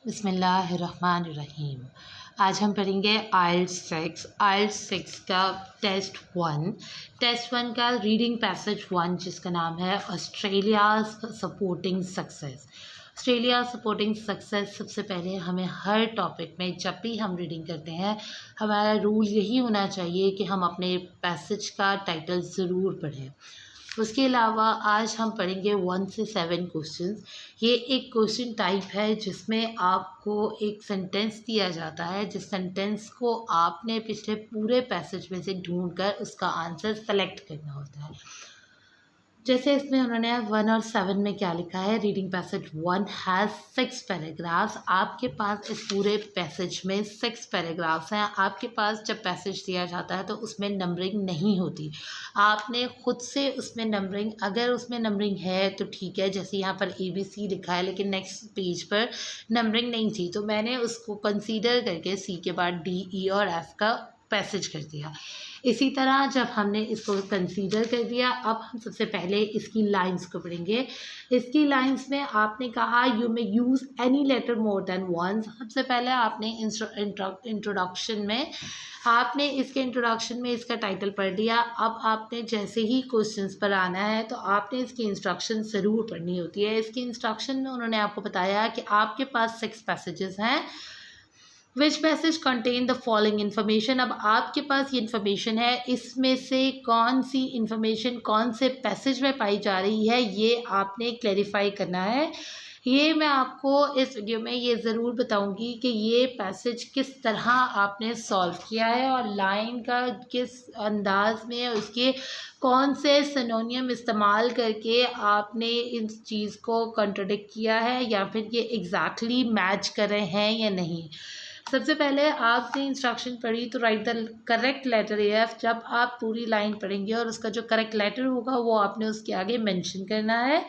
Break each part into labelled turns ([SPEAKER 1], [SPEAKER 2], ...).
[SPEAKER 1] बिस्मिल्लाहिर्रहमानिर्रहीम। आज हम पढ़ेंगे IELTS 6 का टेस्ट वन का रीडिंग पैसेज वन, जिसका नाम है Australia supporting success. Australia supporting success, सबसे पहले हमें हर टॉपिक में जब भी हम रीडिंग करते हैं हमारा रूल यही होना चाहिए कि हम अपने पैसेज का टाइटल ज़रूर पढ़ें। उसके अलावा आज हम पढ़ेंगे 1 से 7 क्वेश्चंस। ये एक क्वेश्चन टाइप है जिसमें आपको एक सेंटेंस दिया जाता है, जिस सेंटेंस को आपने पिछले पूरे पैसेज में से ढूंढकर उसका आंसर सेलेक्ट करना होता है। जैसे इसमें उन्होंने 1 और 7 में क्या लिखा है, रीडिंग पैसेज 1 हैज़ 6 पैराग्राफ्स। आपके पास इस पूरे पैसेज में 6 पैराग्राफ्स हैं। आपके पास जब पैसेज दिया जाता है तो उसमें नंबरिंग नहीं होती, आपने ख़ुद से उसमें नंबरिंग, अगर उसमें नंबरिंग है तो ठीक है, जैसे यहाँ पर ABC लिखा है लेकिन नेक्स्ट पेज पर नंबरिंग नहीं थी तो मैंने उसको कंसीडर करके C के बाद D, E और F का पैसेज कर दिया। इसी तरह जब हमने इसको कंसीडर कर दिया, अब हम सबसे पहले इसकी लाइंस को पढ़ेंगे। इसकी लाइंस में आपने कहा you may use any letter more than once. सबसे पहले आपने इंट्रोडक्शन में इसका टाइटल पढ़ लिया। अब आपने जैसे ही क्वेश्चंस पर आना है तो आपने इसकी इंस्ट्रक्शन ज़रूर पढ़नी होती है। इसकी इंस्ट्रक्शन में उन्होंने आपको बताया कि आपके पास 6 पैसेजेस हैं। Which passage contain the following information. अब आपके पास ये इन्फॉर्मेशन है, इसमें से कौन सी इन्फॉर्मेशन कौन से पैसेज में पाई जा रही है ये आपने क्लैरिफाई करना है। ये मैं आपको इस वीडियो में ये ज़रूर बताऊंगी कि ये पैसेज किस तरह आपने सॉल्व किया है और लाइन का किस अंदाज में, उसके कौन से सिनोनियम इस्तेमाल करके आपने इस चीज़ को कंट्राडिक्ट किया है या फिर ये एग्जैक्टली मैच कर रहे हैं या नहीं। सबसे पहले आपने इंस्ट्रक्शन पढ़ी तो write the correct letter AF। जब आप पूरी लाइन पढ़ेंगे और उसका जो करेक्ट लेटर होगा वो आपने उसके आगे मेंशन करना है।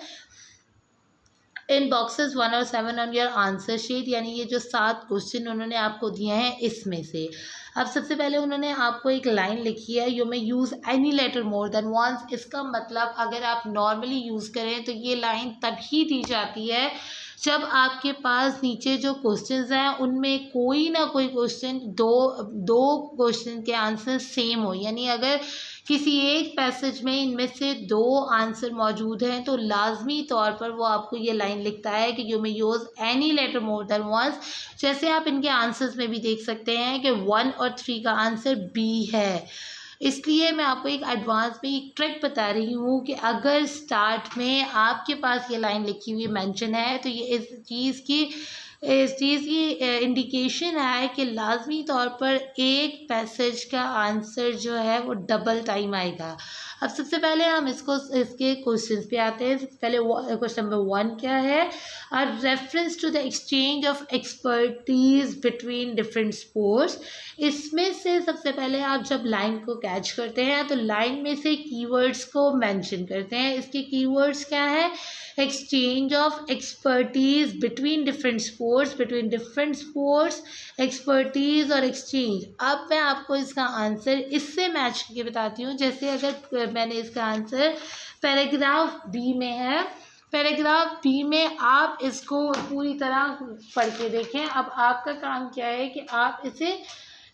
[SPEAKER 1] इन बॉक्सेस 1 और 7 ऑन योर आंसर शीट, यानी ये जो 7 क्वेश्चन उन्होंने आपको दिए हैं इसमें से। अब सबसे पहले उन्होंने आपको एक लाइन लिखी है, you may use any letter more than once. इसका मतलब अगर आप नॉर्मली यूज़ करें तो ये लाइन तभी दी जाती है जब आपके पास नीचे जो क्वेश्चंस हैं उनमें कोई ना कोई क्वेश्चन दो क्वेश्चन के आंसर सेम हो। यानी अगर किसी एक पैसेज में इनमें से 2 आंसर मौजूद हैं तो लाजमी तौर पर वो आपको ये लाइन लिखता है कि you may use any letter more than once. जैसे आप इनके आंसर्स में भी देख सकते हैं कि 1 और 3 का आंसर B है। इसलिए मैं आपको एक एडवांस में एक ट्रिक बता रही हूँ कि अगर स्टार्ट में आपके पास ये लाइन लिखी हुई मेंशन है तो ये इस चीज़ की इंडिकेशन है कि लाजमी तौर पर एक पैसेज का आंसर जो है वो डबल टाइम आएगा। अब सबसे पहले हम इसके क्वेश्चंस पे आते हैं। सबसे पहले क्वेश्चन नंबर 1 क्या है, a reference to the exchange of expertise between different sports. इसमें से सबसे पहले आप जब लाइन को कैच करते हैं तो लाइन में से कीवर्ड्स को मेंशन करते हैं। इसके कीवर्ड्स क्या है, exchange of expertise between different sports, expertise और एक्सचेंज। अब मैं आपको इसका आंसर इससे मैच करके बताती हूँ। जैसे अगर मैंने इसका आंसर पैराग्राफ B में है, पैराग्राफ B में आप इसको पूरी तरह पढ़ के देखें। अब आपका काम क्या है कि आप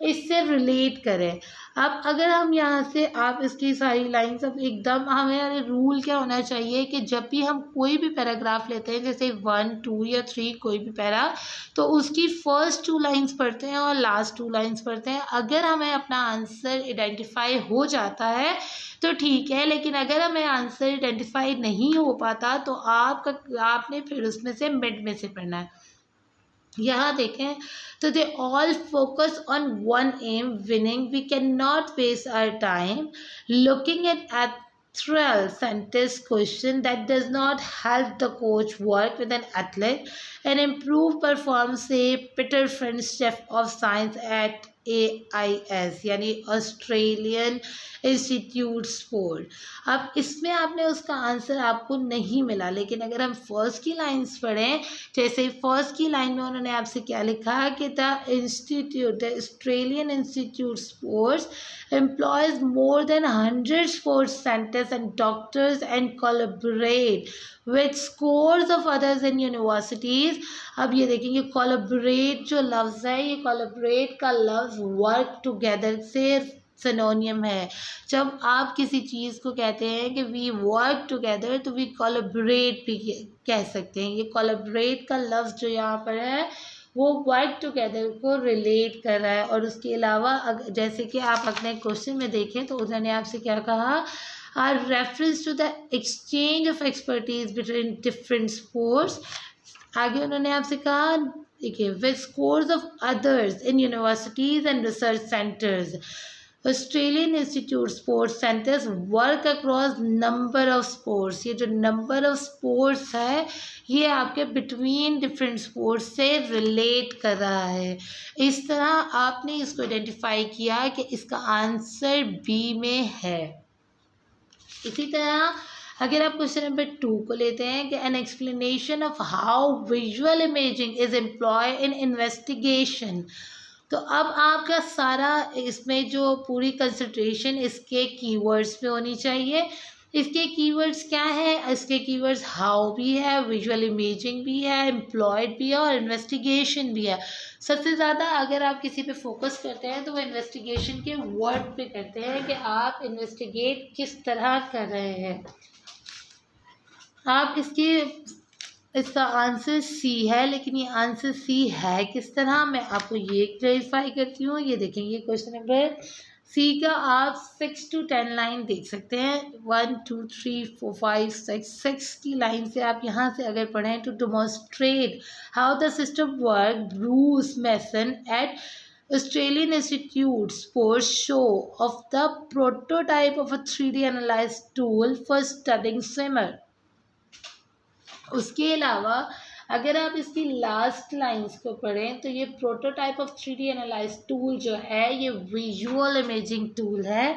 [SPEAKER 1] इससे रिलेट करें। अब अगर हम यहाँ से आप इसकी सारी लाइन्स, अब एकदम हमें रूल क्या होना चाहिए कि जब भी हम कोई भी पैराग्राफ लेते हैं, जैसे 1, 2 या 3 कोई भी पैरा, तो उसकी फर्स्ट 2 लाइन्स पढ़ते हैं और लास्ट 2 लाइन्स पढ़ते हैं। अगर हमें अपना आंसर आइडेंटिफाई हो जाता है तो ठीक है, लेकिन अगर हमें आंसर आइडेंटिफाई नहीं हो पाता तो आपने फिर उसमें से मिड में से पढ़ना है। यहाँ देखें तो they all focus on one aim, winning. We can not waste our time looking at thrill sentence question that does not help the coach work with an athlete and improve performance, say Peter Friends, chef of science at AIS यानी Australian institute sport. अब इसमें आपने उसका answer आपको नहीं मिला, लेकिन अगर हम फर्स्ट की लाइंस पढ़ें, जैसे फर्स्ट की लाइन में उन्होंने आपसे क्या लिखा कि the Australian Institute sports employs more than 100 sports scientists and doctors and collaborate with scores of others in universities. अब ये देखेंगे कोलैबोरेट जो लफ्ज़ है, ये कोलैबोरेट का लफ्ज़ वर्क टुगेदर से सिनोनियम है। जब आप किसी चीज़ को कहते हैं कि वी वर्क टुगेदर, तो वी कोलैबोरेट भी कह सकते हैं। ये कोलैबोरेट का लफ्ज़ जो यहाँ पर है वो वर्क टुगेदर को रिलेट कर रहा है। और उसके अलावा जैसे कि आप अपने क्वेश्चन में देखें तो उन्होंने आपसे क्या कहा, a reference to the exchange of expertise between different sports. आगे उन्होंने आपसे कहा, देखिए, with scores of others in universities and research centres, Australian Institute sports centres work across number of sports. ये जो नंबर ऑफ स्पोर्ट्स है ये आपके बिटवीन डिफरेंट स्पोर्ट्स से रिलेट कर रहा है। इस तरह आपने इसको आइडेंटिफाई किया कि इसका आंसर बी में है। इसी तरह अगर आप क्वेश्चन नंबर 2 को लेते हैं कि an explanation of how visual imaging is employ in investigation. तो अब आपका सारा इसमें जो पूरी कंसंट्रेशन इसके कीवर्ड्स पे होनी चाहिए। इसके कीवर्ड्स क्या है, इसके कीवर्ड्स हाउ भी है, विजुअल इमेजिंग भी है, एम्प्लॉयड भी है और इन्वेस्टिगेशन भी है। सबसे ज़्यादा अगर आप किसी पे फोकस करते हैं तो वो इन्वेस्टिगेशन के वर्ड पे करते हैं कि आप इन्वेस्टिगेट किस तरह कर रहे हैं। आप इसका आंसर सी है, लेकिन ये आंसर सी है किस तरह, मैं आपको ये क्लैरिफाई करती हूँ। ये देखेंगे क्वेश्चन नंबर सी का आप 6 to 10 लाइन देख सकते हैं। 1 2 3 4 5 6 की लाइन से आप यहाँ से अगर पढ़ें तो demonstrate how the system work, Bruce Mason at Australian Institute Sports show of the prototype of a 3D analyze tool for studying swimmer। उसके अलावा अगर आप इसकी लास्ट लाइंस को पढ़ें तो ये prototype of 3D analyse tool जो है ये विजुअल इमेजिंग टूल है।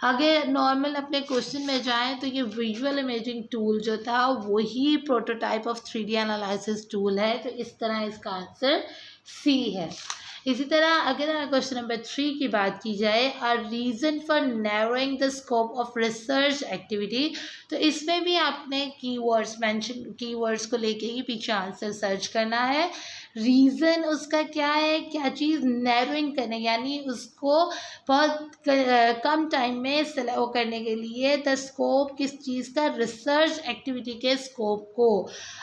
[SPEAKER 1] अगर नॉर्मल अपने क्वेश्चन में जाएं तो ये विजुअल इमेजिंग टूल जो था वही prototype of 3D analysis tool है। तो इस तरह इसका आंसर सी है। इसी तरह अगर क्वेश्चन नंबर 3 की बात की जाए, a reason for narrowing the scope of research activity, तो इसमें भी आपने कीवर्ड्स को लेके ही पीछे आंसर सर्च करना है। रीज़न उसका क्या है, क्या चीज़ नैरोइंग करने, यानी उसको बहुत कम टाइम में वो करने के लिए द स्कोप किस चीज़ का, रिसर्च एक्टिविटी के स्कोप को।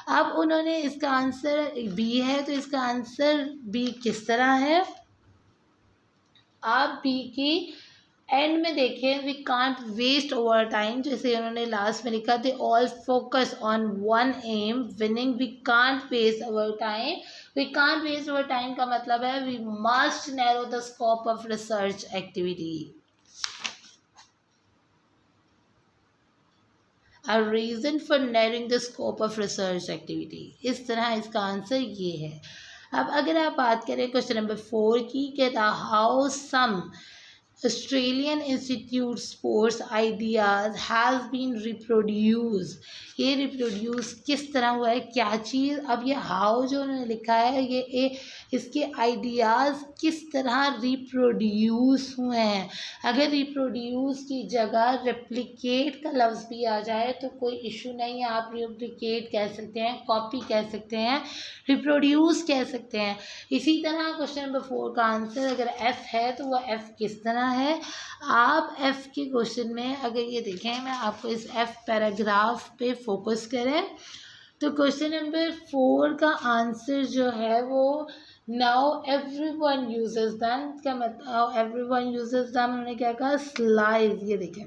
[SPEAKER 1] अब उन्होंने इसका आंसर बी है, तो इसका आंसर बी किस तरह है, आप बी की एंड में देखें, we can't waste our time, जैसे उन्होंने लास्ट में लिखा, they all focus on one aim winning, we can't waste our time. We can't waste our time का मतलब है we must narrow the scope of research activity. A reason for narrowing the scope of research activity। इस तरह इसका answer ये है। अब अगर आप बात करें क्वेश्चन नंबर 4 की, कहता how some Australian Institute Sports Ideas has been reproduced। ये रिप्रोड्यूस किस तरह हुआ है, क्या चीज़। अब ये हाउ जो उन्होंने लिखा है ये इसके आइडियाज़ किस तरह रिप्रोड्यूस हुए हैं। अगर रिप्रोड्यूस की जगह रेप्लिकेट का लफ्ज़ भी आ जाए तो कोई इशू नहीं है, आप रेप्लिकेट कह सकते हैं, कॉपी कह सकते हैं, रिप्रोड्यूस कह सकते हैं। इसी तरह क्वेश्चन नंबर 4 का आंसर अगर एफ़ है तो वह एफ़ किस तरह है। आप एफ़ के क्वेश्चन में अगर ये देखें, मैं आपको इस एफ़ पैराग्राफ पे फोकस करें तो क्वेश्चन नंबर 4 का आंसर जो है वो नाउ एवरीवन यूजेस देम का मतलब, एवरीवन यूजेस देम उन्होंने क्या कहा, स्लाइड। ये देखें,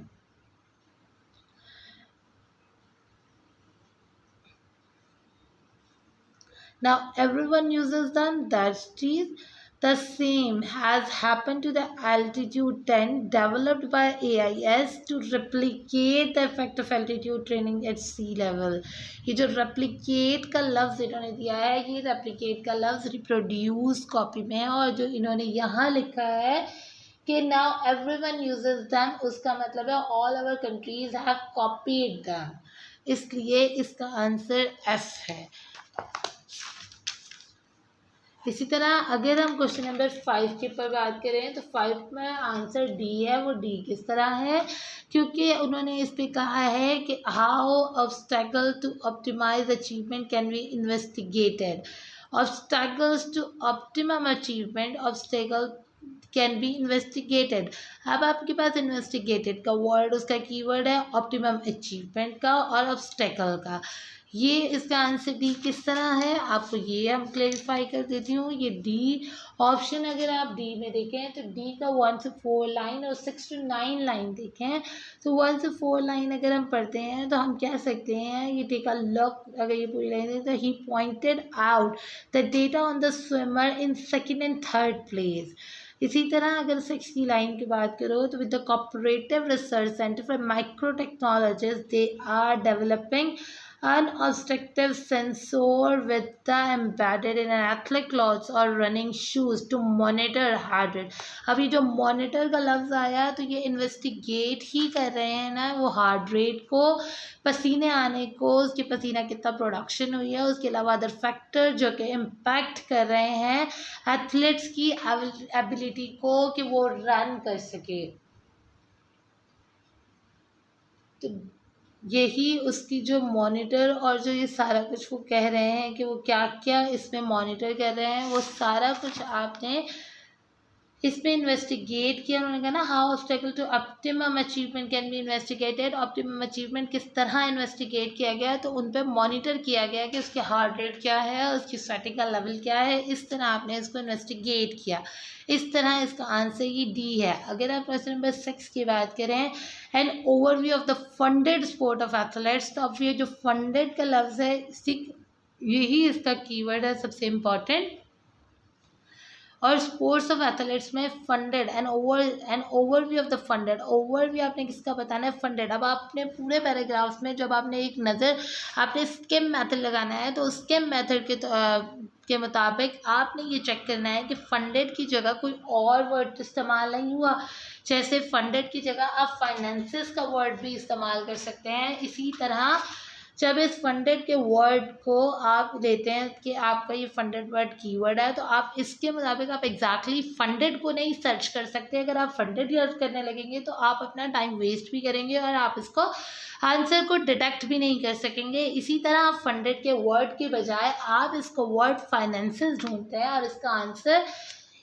[SPEAKER 1] now everyone uses them, that is the same has happened to the altitude tent developed by AIS to replicate the effect of altitude training at sea level। ये जो replicate का लफ्ज़ इन्होंने दिया है, ये replicate का लफ्ज़ reproduce कॉपी में है, और जो इन्होंने यहाँ लिखा है कि now everyone uses them, उसका मतलब है all our countries have copied them, इसलिए इसका आंसर F है। इसी तरह अगर हम क्वेश्चन नंबर 5 के ऊपर बात करें तो 5 में आंसर डी है, वो डी किस तरह है, क्योंकि उन्होंने इस पे कहा है कि how obstacle to optimize achievement can be investigated. Obstacles to optimum achievement, obstacle can be investigated. अब आपके पास इन्वेस्टिगेटेड का वर्ड, उसका कीवर्ड है ऑप्टिमम अचीवमेंट का और ऑब्स्टेकल का। ये इसका आंसर डी किस तरह है, आपको ये हम क्लेरिफाई कर देती हूँ। ये डी ऑप्शन अगर आप डी में देखें तो डी का 1 से 4 लाइन और 6 to 9 लाइन देखें तो 1 से 4 लाइन अगर हम पढ़ते हैं तो हम कह सकते हैं ये टेक अ लुक, अगर ये पूरी लाइन है तो ही pointed out the data on the swimmer in second and third place. इसी तरह अगर 6 की लाइन की बात करो तो with the cooperative research centre for micro technologies they are developing an obstructive sensor with the embedded in an athletic clothes or running shoes to monitor heart rate। अभी जो मॉनिटर का लफ्ज़ आया तो ये इन्वेस्टिगेट ही कर रहे हैं ना वो हार्ट रेट को, पसीने आने को, उसके पसीना कितना प्रोडक्शन हुई है, उसके अलावा अदर फैक्टर जो कि इम्पैक्ट कर रहे हैं एथलीट्स की एबिलिटी को कि वो रन कर सके। तो यही उसकी जो मॉनिटर और जो ये सारा कुछ वो कह रहे हैं कि वो क्या क्या इसमें मॉनिटर कर रहे हैं, वो सारा कुछ आपने इसमें इन्वेस्टिगेट किया। उन्होंने कहा ना how obstacle to optimum achievement can be investigated. Optimum achievement किस तरह इन्वेस्टिगेट किया गया तो उन पर मॉनिटर किया गया कि उसके हार्ट रेट क्या है, उसकी स्वेटिंग का लेवल क्या है, इस तरह आपने इसको इन्वेस्टिगेट किया। इस तरह इसका आंसर ये डी है। अगर आप क्वेश्चन नंबर 6 की बात करें an overview of the funded sport of athletes, तो अब ये जो फंडेड का लफ्ज़ है यही इसका कीवर्ड है सबसे इम्पॉर्टेंट। और स्पोर्ट्स ऑफ एथलेट्स में funded an overview of the funded, overview आपने किसका बताना है, फंडेड। अब आपने पूरे पैराग्राफ्स में जब आपने एक नज़र आपने स्किम मेथड लगाना है तो स्किम मेथड के मुताबिक आपने ये चेक करना है कि फंडेड की जगह कोई और वर्ड इस्तेमाल नहीं हुआ। जैसे फंडेड की जगह आप फाइनेंसेस का वर्ड भी इस्तेमाल कर सकते हैं। इसी तरह जब इस फंडेड के वर्ड को आप लेते हैं कि आपका ये फंडेड वर्ड कीवर्ड है तो आप इसके मुताबिक आप एग्जैक्टली फंडेड को नहीं सर्च कर सकते। अगर आप फंडेड यूज करने लगेंगे तो आप अपना टाइम वेस्ट भी करेंगे और आप इसको आंसर को डिटेक्ट भी नहीं कर सकेंगे। इसी तरह आप फंडेड के वर्ड के बजाय आप इसको वर्ड फाइनेंसेस ढूंढते हैं और इसका आंसर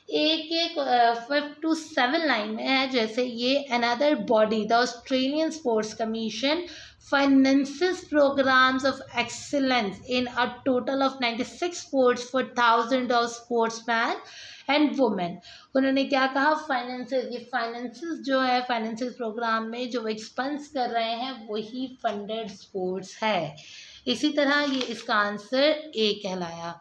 [SPEAKER 1] एक 5 to 7 लाइन में है। जैसे ये another body the Australian sports commission finances programs of excellence in a total of 96 sports for thousands of sportsmen and women। उन्होंने क्या कहा, फाइनेंसेस, ये फाइनेंसेस जो है फाइनेंसेस प्रोग्राम में जो एक्सपेंस कर रहे हैं वही फंडेड स्पोर्ट्स है। इसी तरह ये इसका आंसर ए कहलाया।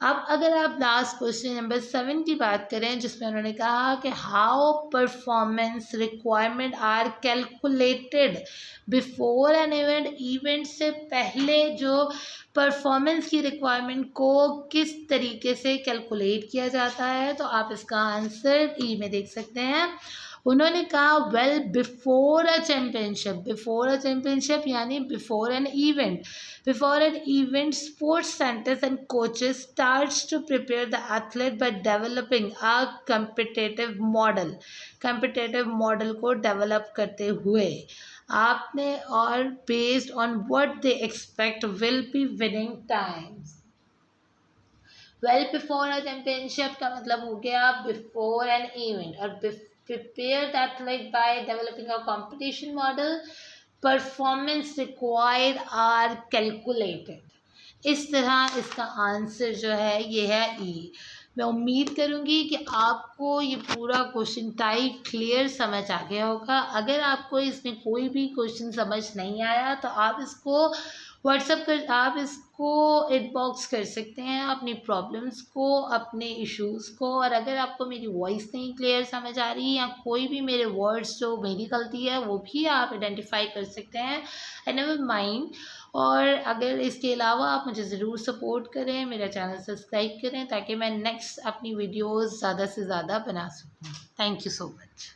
[SPEAKER 1] अब अगर आप लास्ट क्वेश्चन नंबर 7 की बात करें जिसमें उन्होंने कहा कि how performance requirement are calculated before an event, event से पहले जो परफॉर्मेंस की रिक्वायरमेंट को किस तरीके से कैलकुलेट किया जाता है, तो आप इसका आंसर ई में देख सकते हैं। उन्होंने कहा well before a championship, before a championship यानी before an event, before an event sports centres and coaches starts to prepare the athlete by developing a competitive model. Competitive model को डेवलप करते हुए आपने और based on what they expect will be winning times. Well before a championship का मतलब हो गया before an event, और prepare the athlete by developing a competition model, performance required are calculated। इस तरह इसका आंसर जो है ये है ई। मैं उम्मीद करूँगी कि आपको ये पूरा क्वेश्चन टाइप क्लियर समझ आ गया होगा। अगर आपको इसमें कोई भी क्वेश्चन समझ नहीं आया तो आप इसको व्हाट्सएप कर, आप इसको इनबॉक्स कर सकते हैं अपनी प्रॉब्लम्स को, अपने इश्यूज़ को। और अगर आपको मेरी वॉइस नहीं क्लियर समझ आ रही या कोई भी मेरे वर्ड्स जो मेरी गलती है वो भी आप आइडेंटिफाई कर सकते हैं, आई नेवर माइंड। और अगर इसके अलावा आप मुझे ज़रूर सपोर्ट करें, मेरा चैनल सब्सक्राइब करें ताकि मैं नेक्स्ट अपनी वीडियोज़ ज़्यादा से ज़्यादा बना सकूँ। Thank you so much.